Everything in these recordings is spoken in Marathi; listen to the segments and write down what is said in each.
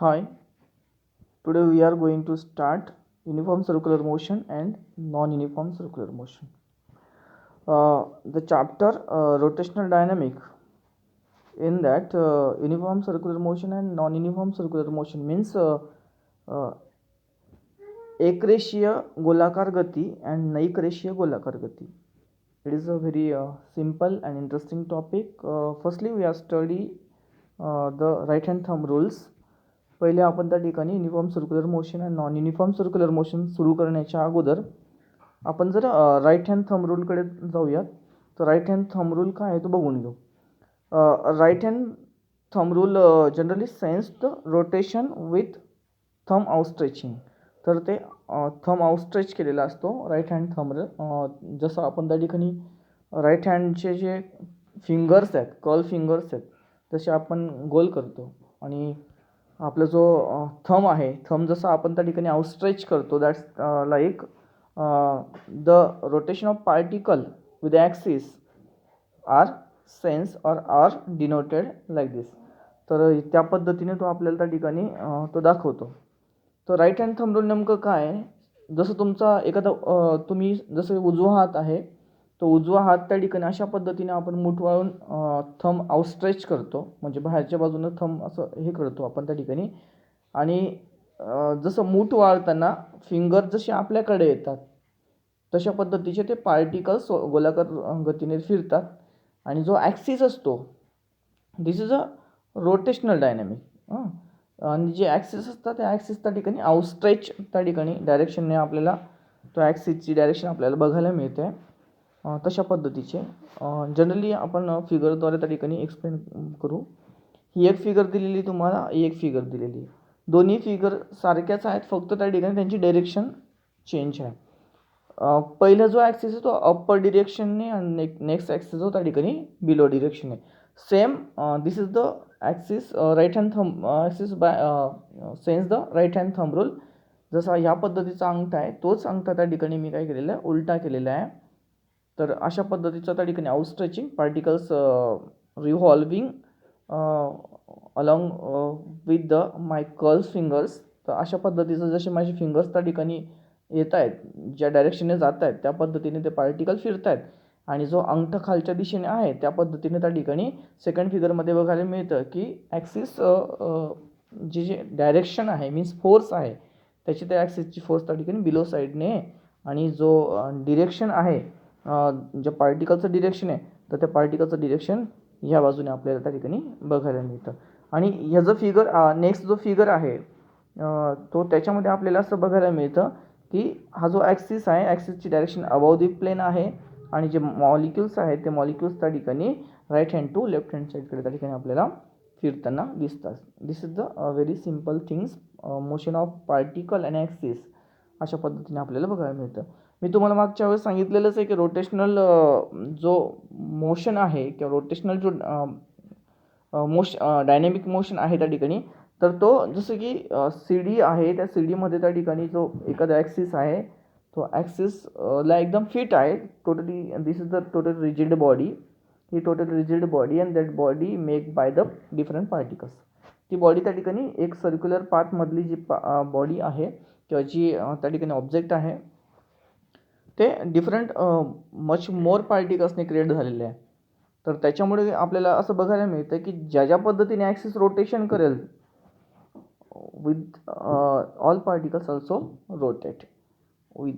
Hi, today we are going to start uniform circular motion and non-uniform circular motion. The chapter rotational dynamic. In that, uniform circular motion and non-uniform circular motion means uh, एकरेषीय गोलाकार गती and नैकरेषीय गोलाकार गती. It is a very simple and interesting topic. Firstly, we are study the right hand thumb rules. पहिले आपण त्या ठिकाणी युनिफॉर्म सर्क्युलर मोशन आणि नॉन युनिफॉर्म सर्क्युलर मोशन सुरू करण्याच्या अगोदर आपण जर राईट हँड थंब रूलकडे जाऊयात. तर राईट हँड थंब रूल काय आहे तो बघून घेऊ. Right hand thumb rule generally sense the rotation with thumb outstretching. तर ते थंब आउटस्ट्रेच केलेला असतो राईट हँड थंब. जसं आपण त्या ठिकाणी राईट हँडचे जे फिंगर्स आहेत, कर्ल फिंगर्स आहेत, तसे आपण गोल करतो. आणि आपला जो थंब आहे, थंब जसं आपण त्या ठिकाणी आउटस्ट्रेच करतो, that's like the rotation of particle with axis are sense or are denoted like this. तर त्या पद्धतीने तो आपल्याला त्या ठिकाणी तो दाखवतो. तर राईट हँड थंब रूल नेमकं काय आहे, जसं तुमचा एखादा तुम्ही जसं उजवा हात आहे, तो उजवा हात त्या ठिकाणी अशा पद्धतीने आपण मूठ वाळून थंब आउटस्ट्रेच करतो, म्हणजे बाहेरच्या बाजूनं थंब असं हे करतो आपण त्या ठिकाणी. आणि जसं मूठ वाळताना फिंगर जसे आपल्याकडे येतात तशा पद्धतीचे ते पार्टिकल्स गोलाकार गतीने फिरतात. आणि जो ॲक्सिस असतो, दिस इज अ रोटेशनल डायनॅमिक. आणि जे ॲक्सिस असतात त्या ॲक्सिस त्या ठिकाणी आउटस्ट्रेच त्या ठिकाणी डायरेक्शनने आपल्याला तो ॲक्सिसची डायरेक्शन आपल्याला बघायला मिळते. तशा पद्धतीचे जनरली आपण फिगरद्वारे त्या ठिकाणी एक्सप्लेन करू. ही एक फिगर दिलेली तुम्हाला, एक फिगर दिलेली. दोन्ही फिगर सारख्याच आहेत, फक्त त्या ठिकाणी त्यांची डायरेक्शन चेंज आहे. पहिला जो ॲक्सिस आहे तो अप्पर डिरेक्शनने आणि नेक्स्ट ॲक्सिस जो त्या ठिकाणी बिलो डिरेक्शनने. Same this is the axis right hand thumb axis by sense the right hand thumb rule. जसा ह्या पद्धतीचा अंगठा आहे, तोच अंगठा त्या ठिकाणी मी काय केलेला आहे, उलटा केलेला आहे. तर अशा पद्धतीचं त्या ठिकाणी outstretching particles revolving along with the my curls fingers. तर अशा पद्धतीचं जसे माझे फिंगर्स त्या ठिकाणी येत आहेत, ज्या डायरेक्शनने जात आहेत त्या पद्धतीने ते पार्टिकल फिरत आहेत. आणि जो अंगठा खालच्या दिशेने आहे त्या पद्धतीने त्या ठिकाणी सेकंड फिगरमध्ये बघायला मिळतं की ॲक्सिस जे डायरेक्शन आहे, मीन्स फोर्स आहे, त्याची त्या ॲक्सिसची फोर्स त्या ठिकाणी बिलो साईडने. आणि जो डिरेक्शन आहे, ज्या पार्टिकलचं डिरेक्शन आहे, तर त्या पार्टिकलचं डिरेक्शन ह्या बाजूने आपल्याला त्या ठिकाणी बघायला मिळतं. आणि ह्याचं फिगर नेक्स्ट जो फिगर आहे तो त्याच्यामध्ये आपल्याला असं बघायला मिळतं की हा जो ॲक्सिस आहे, ॲक्सिसची डायरेक्शन अबाव दी प्लेन आहे. आणि जे मॉलिक्युल्स आहेत ते मॉलिक्युल्स त्या ठिकाणी right hand to left hand साईडकडे त्या ठिकाणी आपल्याला फिरताना दिसतात. This is the very simple things, motion of particle and axis अशा पद्धतीने आपल्याला बघायला मिळतं. मी तुम्हाला मागच्या वेळेस सांगितलेलंच आहे की रोटेशनल जो मोशन आहे किंवा रोटेशनल जो डायनॅमिक मोशन आहे त्या ठिकाणी, तर तो जसं की सी डी आहे, त्या सी डीमध्ये त्या ठिकाणी जो एखादा ॲक्सिस आहे तो ॲक्सिस ला एकदम फिट आहे totally. This is the total rigid body. He total rigid body and that body make by the different particles. ती बॉडी त्या ठिकाणी एक सर्क्युलर पाथमधली जी बॉडी आहे किंवा जी त्या ठिकाणी ऑब्जेक्ट आहे ते डिफरंट मच मोर पार्टिकल्सने क्रिएट झालेले आहे. तर त्याच्यामुळे आपल्याला असं बघायला मिळतं की ज्या ज्या पद्धतीने ॲक्सिस रोटेशन करेल with all particles also rotate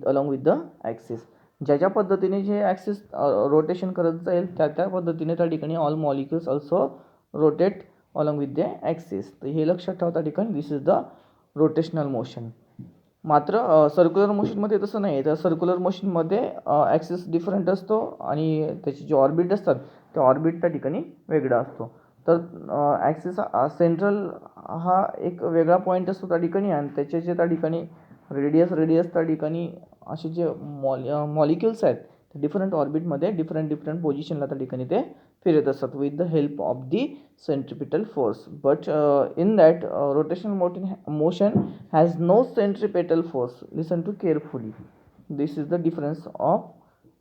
along with the axis. ज्या ज्या पद्धतीने जे ॲक्सिस रोटेशन करत जाईल त्या पद्धतीने त्या ठिकाणी all molecules also rotate along with the axis. तर हे लक्षात ठेवता ठिकाणी दिस इज द रोटेशनल मोशन. मात्र सर्क्युलर मोशनमध्ये तसं नाही. तर सर्क्युलर मोशनमध्ये ॲक्सिस डिफरंट असतो आणि त्याची जे ऑर्बिट असतात त्या ऑर्बिट त्या ठिकाणी वेगळा असतो. तर ॲक्सिस सेंट्रल हा एक वेगळा पॉईंट असतो त्या ठिकाणी, आणि त्याचे जे त्या ठिकाणी रेडियस त्या ठिकाणी असे जे मॉलिक्युल्स आहेत ते डिफरंट ऑर्बिटमध्ये डिफरंट पोझिशनला त्या ठिकाणी ते फिरत असतात with the help of the centripetal force. But in that rotational motion has no centripetal force. Listen to carefully. This is the difference of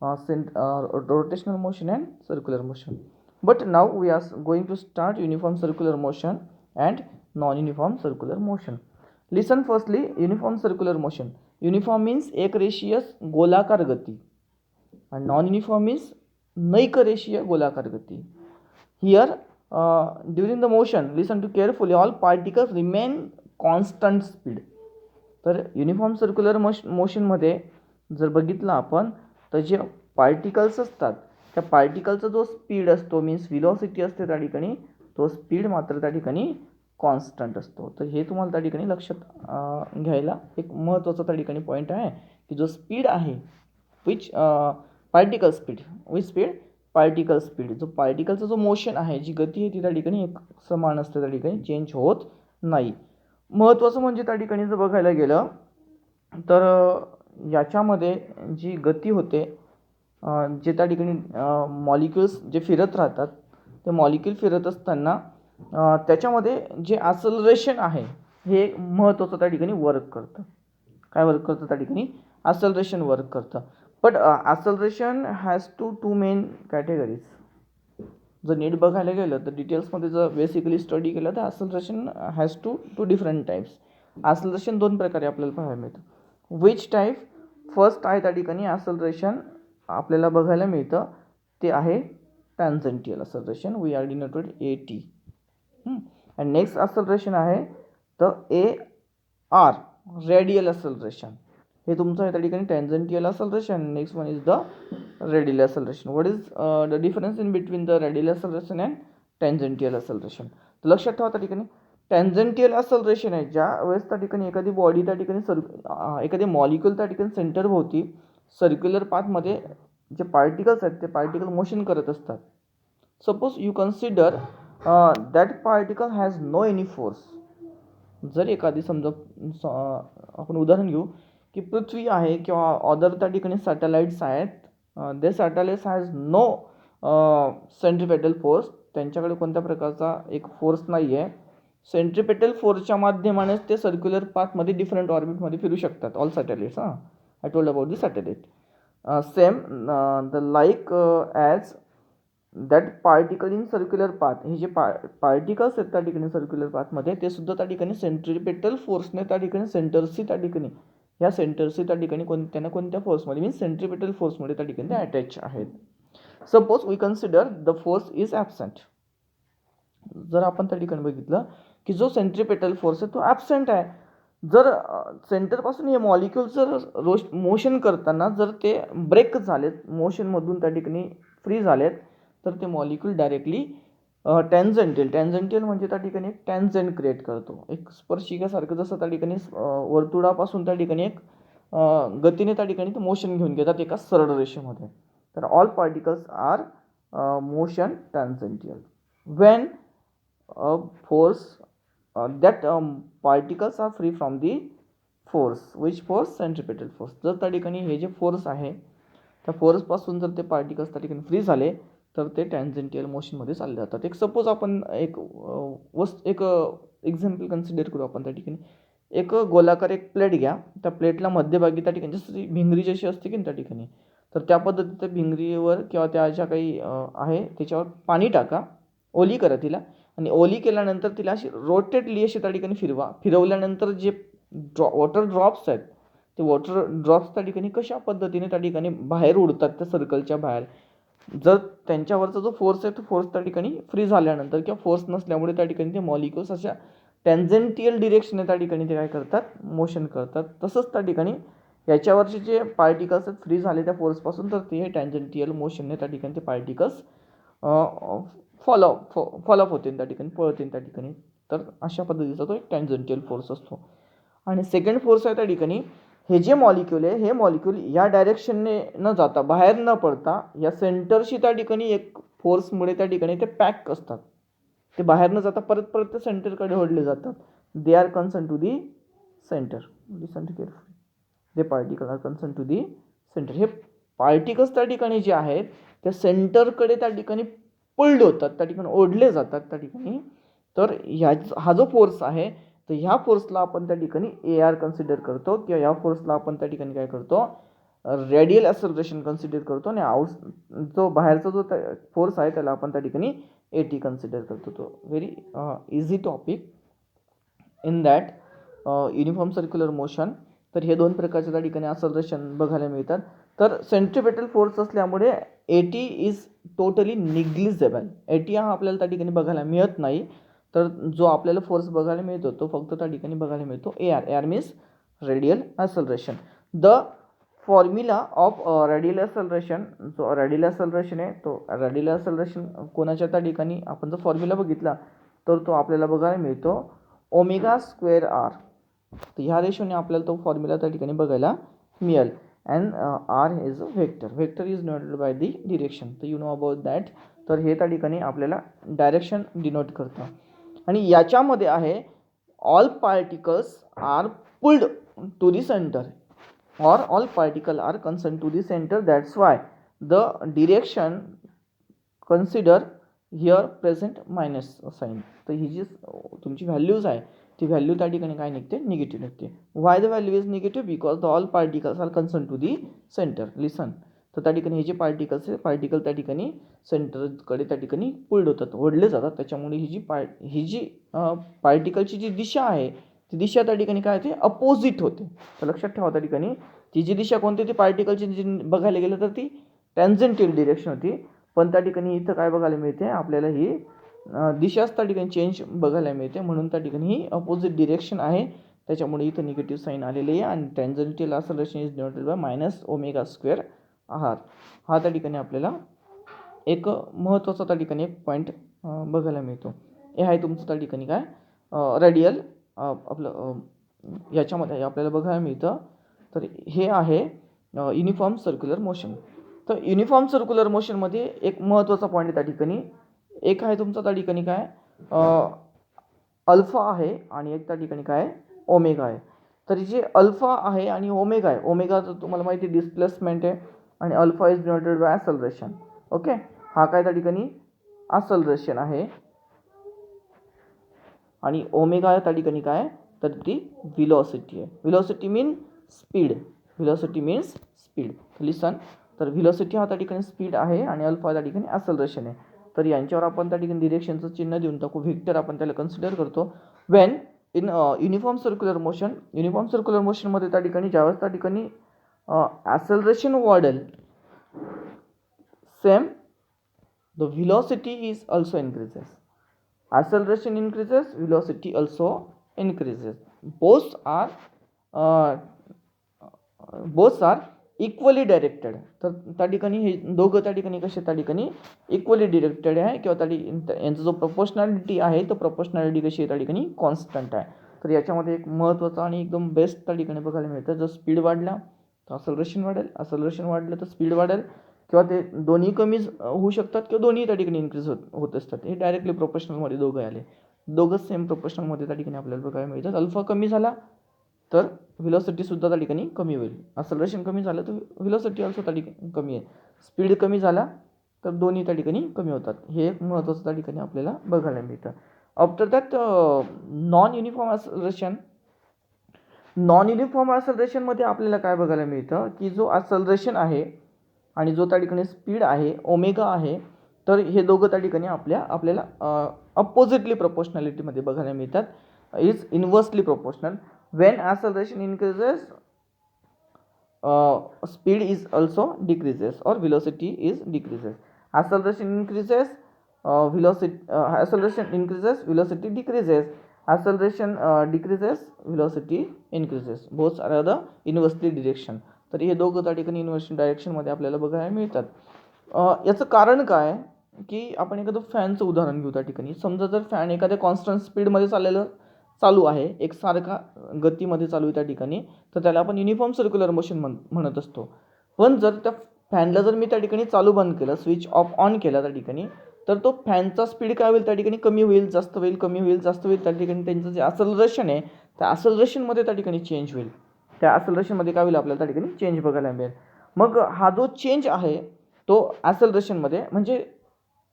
rotational motion and circular motion. But now we are going to start uniform circular motion and non-uniform circular motion. Listen firstly, uniform circular motion. Uniform means एक रेषीय गोलाकार गती and non-uniform means नैक रेषीय गोलाकार गती. Here during the motion, listen to carefully, all particles remain constant speed. तर युनिफॉर्म सर्क्युलर मोशनमध्ये जर बघितलं आपण तर जे पार्टिकल्स असतात त्या पार्टिकलचा जो स्पीड असतो मीन्स व्हिलॉसिटी असते त्या ठिकाणी तो स्पीड मात्र त्या ठिकाणी कॉन्स्टंट असतो. तर हे तुम्हाला त्या ठिकाणी लक्षात घ्यायला एक महत्त्वाचा त्या ठिकाणी पॉईंट आहे की जो स्पीड आहे which particle speed particle speed जो पार्टिकलचा जो मोशन आहे जी गती आहे ती त्या ठिकाणी एक समान असते त्या ठिकाणी चेंज होत नाही. महत्त्वाचं म्हणजे त्या ठिकाणी जर बघायला गेलं तर याच्यामध्ये जी गती होते जे त्या ठिकाणी मॉलिक्युल्स जे फिरत राहतात ते मॉलिक्युल फिरत असताना त्याच्यामध्ये जे ॲक्सलरेशन आहे हे एक महत्त्वाचं त्या ठिकाणी वर्क करतं. काय वर्क करतं त्या ठिकाणी ॲक्सलरेशन वर्क करतं. But acceleration has two main categories. जर नीट बघायला गेलं तर डिटेल्समध्ये जर बेसिकली स्टडी केलं तर acceleration has two different types. Acceleration दोन प्रकारे आपल्याला पाहायला मिळतं. Which type? फर्स्ट आहे त्या ठिकाणी ॲक्सलरेशन आपल्याला बघायला मिळतं ते आहे tangential acceleration, we are denoted AT. And next acceleration आहे तर AR, रेडियल ॲक्सलरेशन. हे तुमचं आहे त्या ठिकाणी tangential acceleration. Next one is the radial acceleration. What is the difference in between the radial acceleration and tangential acceleration? तर लक्षात ठेवा त्या ठिकाणी टॅन्जंटियल ॲक्सलरेशन आहे ज्या वेळेस त्या ठिकाणी एखादी बॉडी त्या ठिकाणी एखादी मॉलिक्युल त्या ठिकाणी सेंटरभोवती सर्क्युलर पाथमध्ये जे पार्टिकल्स आहेत ते पार्टिकल मोशन करत असतात. Suppose you consider that particle has no any force. जर एखादी समजा आपण उदाहरण घेऊ की पृथ्वी आहे किंवा अदर त्या ठिकाणी सॅटेलाइट्स आहेत, दे satellites has no centripetal force. त्यांच्याकडे कोणत्या प्रकारचा एक फोर्स नाही आहे. सेंट्रिपेटल फोर्सच्या माध्यमानेच ते सर्क्युलर पाथमध्ये डिफरंट ऑर्बिटमध्ये फिरू शकतात. All satellites. I told about the satellite. Same the like as that particle in circular path. हे जे पार्टिकल्स आहेत त्या ठिकाणी सर्क्युलर पाथमध्ये ते सुद्धा त्या ठिकाणी सेंट्रिपेटल फोर्सने त्या ठिकाणी सेंटरशी त्या ठिकाणी ह्या सेंटरशी त्या ठिकाणी कोणत्या ना कोणत्या फोर्समध्ये मीन्स सेंट्रिपेटल फोर्समध्ये त्या ठिकाणी ते अटॅच आहेत. Suppose we consider the force is absent. जर आपण त्या ठिकाणी बघितलं की जो सेंट्रिपेटल फोर्स आहे तो ॲबसेंट आहे. जर सेंटरपासून हे मॉलिक्युल जर मोशन करताना जर ते ब्रेक झालेत मोशनमधून त्या ठिकाणी फ्री झालेत तर ते मॉलिक्युल डायरेक्टली टॅन्जंटियल म्हणजे त्या ठिकाणी एक टॅन्जंट क्रिएट करतो. एक स्पर्शिकासारखं जसं त्या ठिकाणी वर्तुळापासून त्या ठिकाणी एक गतीने त्या ठिकाणी ते मोशन घेऊन घेतात एका सरळ रेषेमध्ये. तर all particles are motion tangential. When force that particles are free from the force. which force? Centripetal force. जर त्या ठिकाणी हे जे फोर्स आहे त्या फोर्सपासून जर ते पार्टिकल्स त्या ठिकाणी फ्री झाले तर ते टॅन्जंटियल मोशनमध्ये चालले जातात. एक सपोज आपण एक एक्झाम्पल कन्सिडर करू. आपण त्या ठिकाणी एक गोलाकार एक प्लेट घ्या. त्या प्लेटला मध्यभागी त्या ठिकाणी जशी भिंगरी जशी असते की त्या ठिकाणी तर त्या पद्धतीत भिंगरीवर किंवा त्या ज्या काही आहे त्याच्यावर पाणी टाका, ओली करा तिला आणि ओली केल्यानंतर तिला अशी रोटेटली अशी त्या ठिकाणी फिरवल्यानंतर जे वॉटर ड्रॉप्स आहेत ते वॉटर ड्रॉप्स त्या ठिकाणी कशा पद्धतीने त्या ठिकाणी बाहेर उडतात त्या सर्कलच्या बाहेर. जर त्यांच्यावरचा जो फोर्स आहे तो फोर्स त्या ठिकाणी फ्री झाल्यानंतर किंवा फोर्स नसल्यामुळे त्या ठिकाणी ते मॉलिक्युल्स अशा टॅन्जंटियल डिरेक्शनने त्या ठिकाणी ते काय करतात मोशन करतात. तसंच त्या ठिकाणी याच्यावरचे जे पार्टिकल्स आहेत फ्री झाले त्या फोर्सपासून तर ते टॅन्जंटियल मोशनने त्या ठिकाणी ते पार्टिकल्स फॉलोअप होते त्या ठिकाणी पळते त्या ठिकाणी. तर अशा पद्धतीचा तो एक टॅन्जंटियल फोर्स असतो. आणि सेकंड फोर्स आहे त्या ठिकाणी हे जे मॉलिक्युल आहे हे मॉलिक्युल या डायरेक्शनने न जाता बाहेर न पडता या सेंटरशी त्या ठिकाणी एक फोर्समुळे त्या ठिकाणी ते पॅक असतात. ते बाहेर न जाता परत ते सेंटरकडे ओढले जातात. They are concern to the centre. Listen carefully. They particle are concern to the center. हे पार्टिकल्स त्या ठिकाणी जे आहेत त्या सेंटरकडे त्या ठिकाणी पुल्ड होतात, त्या ठिकाणी ओढले जातात त्या ठिकाणी. तर हा जो फोर्स आहे तर ह्या फोर्सला आपण त्या ठिकाणी AR कन्सिडर करतो किंवा या फोर्सला आपण त्या ठिकाणी काय करतो रेडियल ॲक्सलरेशन कन्सिडर करतो आणि जो बाहेरचा जो फोर्स आहे त्याला आपण त्या ठिकाणी AT कन्सिडर करतो. तो very easy topic. In that uniform circular motion. तर हे दोन प्रकारच्या त्या ठिकाणी ॲक्सलरेशन बघायला मिळतात. तर सेंट्रिपेटल फोर्स असल्यामुळे एटी इज टोटली निग्लिजेबल. एटी हा आपल्याला त्या ठिकाणी बघायला मिळत नाही. तर जो आपल्याला फोर्स बघायला मिळतो तो फक्त त्या ठिकाणी बघायला मिळतो AR. AR means radial acceleration. The formula of radial acceleration, जो रेडियल ॲक्सलरेशन आहे तो रेडियल ॲक्सलरेशन कोणाच्या त्या ठिकाणी आपण जर फॉर्म्युला बघितला तर तो आपल्याला बघायला मिळतो ओमेगा स्क्वेअर आर. तर ह्या रेशोने आपल्याला तो फॉर्म्युला त्या ठिकाणी बघायला मिळेल. And R is a vector. Vector is denoted by the direction. तर यू नो अबाउट दॅट. तर हे त्या ठिकाणी आपल्याला डायरेक्शन डिनोट करतं. आणि याच्यामध्ये आहे all particles are pulled to the center or all particle are concerned to the center. That's why the direction consider here present minus sign. तर ही जी तुमची व्हॅल्यूज आहे ती व्हॅल्यू त्या ठिकाणी काय निघते, निगेटिव्ह निघते. Why the value is negative? Because the all particles are concern to the centre. Listen. तर त्या ठिकाणी हे जे पार्टिकल्स आहे पार्टिकल त्या ठिकाणी सेंटरकडे त्या ठिकाणी पुल्ड होतात, ओढले जातात. त्याच्यामुळे ही जी पार्टिकलची जी दिशा आहे ती दिशा त्या ठिकाणी काय होते, अपोजिट होते. तर लक्षात ठेवा त्या ठिकाणी ती जी दिशा कोणती ती पार्टिकलची जी बघायला गेलं तर ती टॅन्जंटियल डिरेक्शन होती. पण त्या ठिकाणी इथं काय बघायला मिळते आपल्याला, ही दिशाच त्या ठिकाणी चेंज बघायला मिळते. म्हणून त्या ठिकाणी ही अपोजिट डिरेक्शन आहे. त्याच्यामुळे इथं निगेटिव्ह साईन आलेली आहे. आणि tangential acceleration is denoted by minus omega square R. हा त्या ठिकाणी आपल्याला एक महत्त्वाचा त्या ठिकाणी एक पॉईंट बघायला मिळतो. हे आहे तुमचं त्या ठिकाणी काय रेडियल आपलं याच्यामध्ये आपल्याला बघायला मिळतं. तर हे आहे युनिफॉर्म सर्क्युलर मोशन. तर युनिफॉर्म सर्क्युलर मोशनमध्ये एक महत्त्वाचा पॉईंट आहे त्या ठिकाणी. एक आहे तुमचा त्या ठिकाणी काय अल्फा आहे आणि एक त्या ठिकाणी काय ओमेगा आहे. तर जे अल्फा आहे आणि ओमेगा आहे, ओमेगा तर तुम्हाला माहिती आहे डिस्प्लेसमेंट आहे आणि alpha is denoted bye acceleration. Okay. हा काय त्या ठिकाणी ॲक्सलरेशन आहे आणि ओमेगा त्या ठिकाणी काय तर ती व्हेलॉसिटी आहे. Velocity mean speed. Velocity means speed. Listen. तर व्हेलॉसिटी हा त्या ठिकाणी स्पीड आहे आणि अल्फा त्या ठिकाणी ॲक्सलरेशन आहे. तर यांच्यावर आपण त्या ठिकाणी डिरेक्शनचं चिन्ह देऊन टाकू. व्हेक्टर आपण त्याला कन्सिडर करतो. When in uniform circular motion, uniform circular मोशनमध्ये त्या ठिकाणी ज्यावेळेस त्या ठिकाणी ॲक्सलरेशन वाढेल, same the velocity is also increases. Acceleration increases, velocity also increases. Both are equally directed. तर त्या ठिकाणी हे दोघं त्या ठिकाणी कसे त्या ठिकाणी इक्वली डिरेक्टेड आहे किंवा यांचा जो प्रोपोर्शनॅलिटी आहे तो प्रोपोर्शनॅलिटी कशी आहे त्या ठिकाणी कॉन्स्टंट आहे. तर याच्यामध्ये एक महत्त्वाचं आणि एकदम बेस्ट त्या ठिकाणी बघायला मिळतं. जर स्पीड वाढला तर ॲक्सलरेशन वाढेल, ॲक्सलरेशन वाढलं तर स्पीड वाढेल किंवा ते दोन्ही कमी होऊ शकतात किंवा दोन्ही त्या ठिकाणी इन्क्रीज होत असतात. हे डायरेक्टली प्रोपोर्शनलमध्ये दोघं आले, दोघंच सेम प्रोपोर्शनलमध्ये त्या ठिकाणी आपल्याला बघायला मिळतात. अल्फा कमी झाला तर व्हेलॉसिटीसुद्धा त्या ठिकाणी कमी होईल. ॲक्सलरेशन कमी झालं तर व्हेलॉसिटी ऑल्सो त्या ठिकाणी कमी आहे. स्पीड कमी झाला तर दोन्ही त्या ठिकाणी कमी होतात. हे एक महत्त्वाचं त्या ठिकाणी आपल्याला बघायला मिळतं. After that non uniform acceleration. Non uniform ॲक्सलरेशनमध्ये आपल्याला काय बघायला मिळतं की जो ॲक्सलरेशन आहे आणि जो त्या ठिकाणी स्पीड आहे ओमेगा आहे, तर हे दोघं त्या ठिकाणी आपल्याला अपोजिटली प्रोपोर्शनॅलिटीमध्ये बघायला मिळतात. Is inversely proportional. Wien acceleration increases speed is also decreases और velocity is decreases. acceleration increases, acceleration increases, velocity decreases. Acceleration decreases, velocity increases. Both are the inversely direction. तर हे दोघं त्या ठिकाणी इन्व्हर्स डायरेक्शनमध्ये आपल्याला बघायला मिळतात. याचं कारण काय की आपण एखादं फॅनचं उदाहरण घेऊ. त्या ठिकाणी समजा जर फॅन एखाद्या कॉन्स्टंट स्पीडमध्ये चालू आहे, एकसारखा गतीमध्ये चालू आहे त्या ठिकाणी, तर त्याला आपण युनिफॉर्म सर्क्युलर मोशन म्हणत असतो. पण जर त्या फॅनला जर मी त्या ठिकाणी चालू बंद केलं, स्विच ऑफ ऑन केला त्या ठिकाणी, तर तो फॅनचा स्पीड काय होईल त्या ठिकाणी कमी होईल, जास्त होईल, कमी होईल, जास्त होईल. त्या ठिकाणी त्यांचं जे ॲक्सलरेशन आहे त्या ॲक्सलरेशनमध्ये त्या ठिकाणी चेंज होईल. त्या ॲक्सलरेशनमध्ये काय होईल आपल्याला त्या ठिकाणी चेंज बघायला मिळेल. मग हा जो चेंज आहे तो ॲक्सलरेशनमध्ये म्हणजे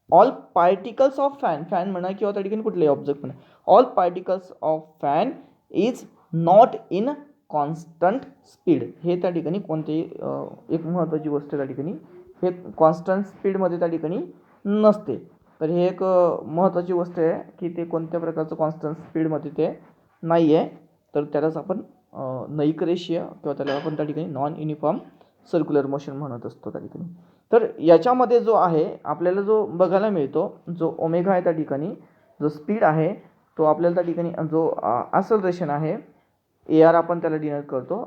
ऑल पार्टिकल्स ऑफ फॅन म्हणा किंवा त्या ठिकाणी कुठलेही ऑब्जेक्ट म्हणा, all particles of fan is not in constant speed. हे त्या ठिकाणी कोणतेही एक महत्त्वाची गोष्ट त्या ठिकाणी हे कॉन्स्टंट स्पीडमध्ये त्या ठिकाणी नसते. तर हे एक महत्त्वाची गोष्ट आहे की ते कोणत्या प्रकारचं कॉन्स्टंट स्पीडमध्ये ते नाही आहे, तर त्यालाच आपण नैक रेषीय किंवा त्याला आपण त्या ठिकाणी नॉन युनिफॉर्म सर्क्युलर मोशन म्हणत असतो त्या ठिकाणी. तर याच्यामध्ये जो आहे आपल्याला जो बघायला मिळतो, जो ओमेगा आहे त्या ठिकाणी, जो स्पीड आहे तो आपल्याला त्या ठिकाणी जो ॲक्सलरेशन आहे ए आर आपण त्याला डिनोट करतो.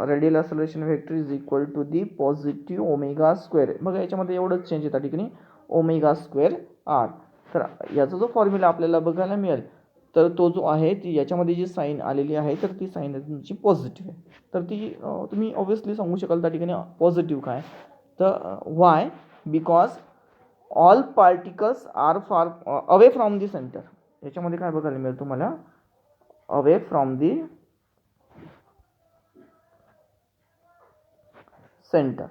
Radial acceleration vector is equal to the positive omega square. बघा याच्यामध्ये एवढंच चेंज आहे त्या ठिकाणी, ओमेगा स्क्वेअर आर. तर याचा जो फॉर्म्युला आपल्याला बघायला मिळेल तर तो जो आहे ती याच्यामध्ये जी साईन आलेली आहे तर ती साईन तुमची पॉझिटिव्ह आहे. तर ती तुम्ही ऑब्व्हियसली सांगू शकाल त्या ठिकाणी पॉझिटिव्ह काय, तर Y, because all particles are far away from the centre. याच्यामध्ये काय बघायला मिळेल तुम्हाला, अवे फ्रॉम दी सेंटर.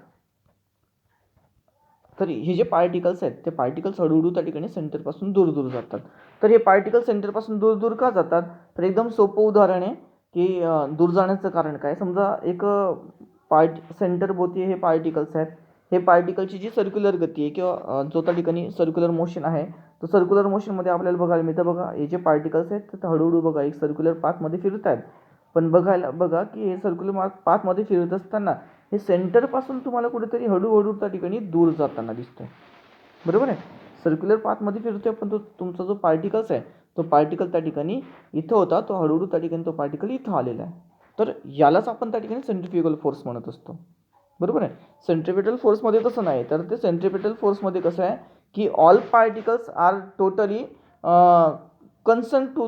तर हे जे पार्टिकल्स आहेत ते पार्टिकल्स हळूहळू त्या ठिकाणी सेंटरपासून दूर दूर जातात. तर हे पार्टिकल सेंटरपासून दूर दूर का जातात, तर एकदम सोपं उदाहरण आहे की दूर जाण्याचं कारण काय. समजा एक सेंटरभोवती हे पार्टिकल्स आहेत, हे पार्टिकलची जी सर्क्युलर गती आहे किंवा जो त्या ठिकाणी सर्क्युलर मोशन आहे, तर सर्क्युलर मोशनमध्ये आपल्याला बघायला मिळतं, बघा हे जे पार्टिकल्स आहेत तर हळूहळू बघा एक सर्क्युलर पाथमध्ये फिरत आहेत. पण बघा की हे सर्क्युलर पाथमध्ये फिरत असताना हे सेंटरपासून तुम्हाला कुठेतरी हळूहळू त्या ठिकाणी दूर जाताना दिसतोय, बरोबर आहे. सर्क्युलर पाथमध्ये फिरतोय पण तो तुमचा जो पार्टिकल्स आहे तो पार्टिकल त्या ठिकाणी इथं होता, तो हळूहळू त्या ठिकाणी तो पार्टिकल इथं आलेला आहे. तर यालाच आपण त्या ठिकाणी सेंट्रिफ्युगल फोर्स म्हणत असतो, बरोबर आहे. सेंट्रिपेटल फोर्समध्ये तसं नाही, तर ते सेंट्रिपेटल फोर्समध्ये कसं आहे की all particles are totally concern to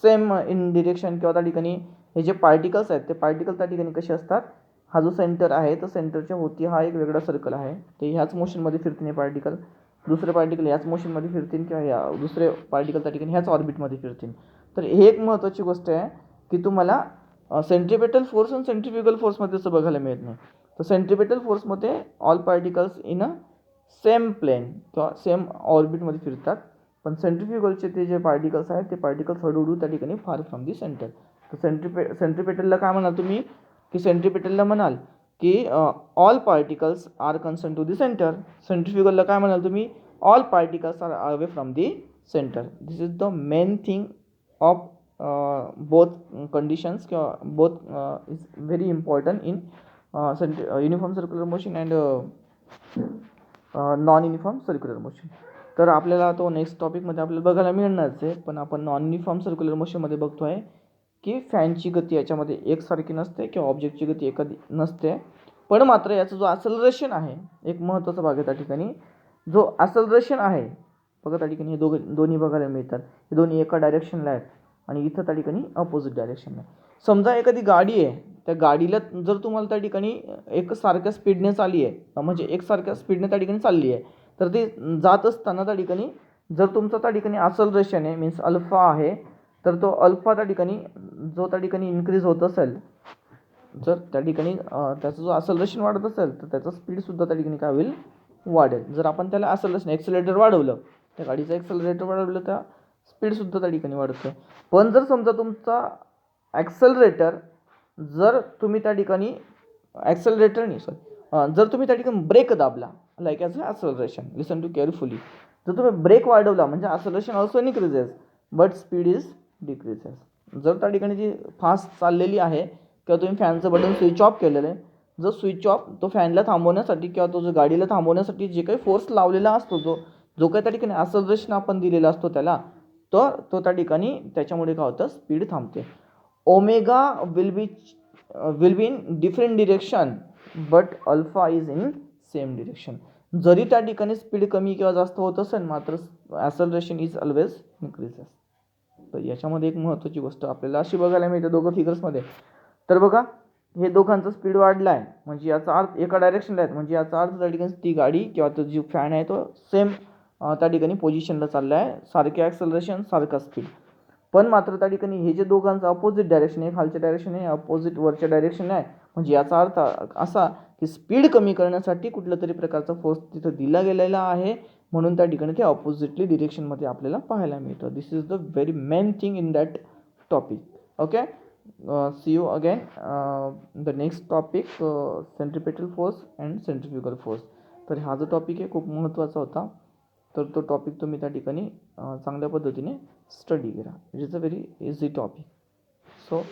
same in direction, किंवा त्या ठिकाणी हे जे पार्टिकल्स आहेत ते पार्टिकल त्या ठिकाणी कसे असतात, हा जो सेंटर आहे तर सेंटरच्या होती हा एक वेगळा सर्कल आहे, ते ह्याच मोशनमध्ये फिरतील पार्टिकल, दुसरे पार्टिकल ह्याच मोशनमध्ये फिरतील किंवा या दुसरे पार्टिकल त्या ठिकाणी ह्याच ऑर्बिटमध्ये फिरतील. तर हे एक महत्त्वाची गोष्ट आहे की तुम्हाला सेंट्रिपेटल फोर्स आणि सेंट्रिफ्युगल फोर्समध्ये असं बघायला मिळत नाही. तर सेंट्रिपेटल फोर्समध्ये all particles in a same plane किंवा सेम ऑर्बिटमध्ये फिरतात, पण सेंट्रिफ्युगलचे ते जे पार्टिकल्स आहेत ते पार्टिकल्स हळूहळू त्या ठिकाणी फार फ्रॉम दी सेंटर. तर सेंट्रिपेटलला काय म्हणाल तुम्ही की सेंट्रिपेटलला म्हणाल की all particles are concern to the centre. सेंट्रिफ्युगलला काय म्हणाल तुम्ही, all particles are away from the centre. This is the main thing of both conditions, both is very important in uniform circular motion and non uniform circular motion. तर आपल्याला तो नेक्स्ट टॉपिकमध्ये आपल्याला बघायला मिळणारच आहे, पण आपण नॉन युनिफॉर्म सर्क्युलर मोशनमध्ये बघतो आहे की फॅनची गती याच्यामध्ये एकसारखी नसते किंवा ऑब्जेक्टची गती एखादी नसते, पण मात्र याचा जो ॲक्सलरेशन आहे एक महत्त्वाचा भाग आहे त्या ठिकाणी. जो ॲक्सलरेशन आहे बघा त्या ठिकाणी हे दोन्ही बघायला मिळतात, हे दोन्ही एका डायरेक्शनला आहेत आणि इथं त्या ठिकाणी अपोजिट डायरेक्शनला. समजा एखादी गाडी आहे, त्या गाडीला जर तुम्हाला त्या ठिकाणी एक सारख्या स्पीडने चालली आहे, म्हणजे एकसारख्या स्पीडने त्या ठिकाणी चालली आहे, तर ती जात असताना त्या ठिकाणी जर तुमचा त्या ठिकाणी ॲक्सलरेशन आहे मीन्स अल्फा आहे, तर तो अल्फा त्या ठिकाणी जो त्या ठिकाणी इन्क्रीज होत असेल, जर त्या ठिकाणी त्याचं जो ॲक्सलरेशन वाढत असेल तर त्याचं स्पीडसुद्धा त्या ठिकाणी काय होईल, वाढेल. जर आपण त्याला ॲक्सलरेशन एक्सेलरेटर वाढवलं, त्या गाडीचं एक्सेलरेटर वाढवलं तर स्पीडसुद्धा त्या ठिकाणी वाढते. पण जर समजा तुमचा ॲक्सेलरेटर जर तुम्ही त्या ठिकाणी जर तुम्ही त्या ठिकाणी ब्रेक दाबला like as a acceleration, listen to carefully, जर तुम्ही ब्रेक वाढवला म्हणजे acceleration also increases but speed is decreases. जर त्या ठिकाणी जी फास्ट चाललेली आहे किंवा तुम्ही फॅनचं बटन स्विच ऑफ केलेलं आहे, जर स्विच ऑफ तो फॅनला थांबवण्यासाठी किंवा तो जो गाडीला थांबवण्यासाठी जे काही फोर्स लावलेला असतो, जो काही त्या ठिकाणी ॲक्सेलरेशन आपण दिलेला असतो त्याला, तर तो त्या ठिकाणी त्याच्यामुळे काय होतं, स्पीड थांबते. Omega will be in different direction but alpha is in same direction. जरी त्या ठिकाणी स्पीड कमी किंवा जास्त होत असेल मात्र ॲक्सेलरेशन इज ऑलवेज इन्क्रीजेस. तर याच्यामध्ये एक महत्त्वाची गोष्ट आपल्याला अशी बघायला मिळते दोघं फिगर्समध्ये. तर बघा हे दोघांचा स्पीड वाढला आहे म्हणजे याचा अर्थ एका डायरेक्शनला आहेत, म्हणजे याचा अर्थ त्या ठिकाणी ती गाडी किंवा तो जी फॅन आहे तो सेम त्या ठिकाणी पोझिशनला चालला आहे, सारखे ॲक्सेलरेशन सारखा स्पीड. पण मात्र त्या ठिकाणी हे जे दोघांचं अपोजिट डायरेक्शन आहे, खालच्या डायरेक्शन आहे अपोजिट वरच्या डायरेक्शन आहे, म्हणजे याचा अर्थ असा की स्पीड कमी करण्यासाठी कुठल्या तरी प्रकारचा फोर्स तिथं दिला गेलेला आहे, म्हणून त्या ठिकाणी ते अपोजिटली डिरेक्शनमध्ये आपल्याला पाहायला मिळतं. This is the very main thing in that topic. Okay, see you again the next topic, centripetal force and centrifugal force. तर हा जो टॉपिक आहे खूप महत्त्वाचा होता, तर तो टॉपिक तुम्ही त्या ठिकाणी चांगल्या पद्धतीने स्टडी करा. It is a very easy topic. So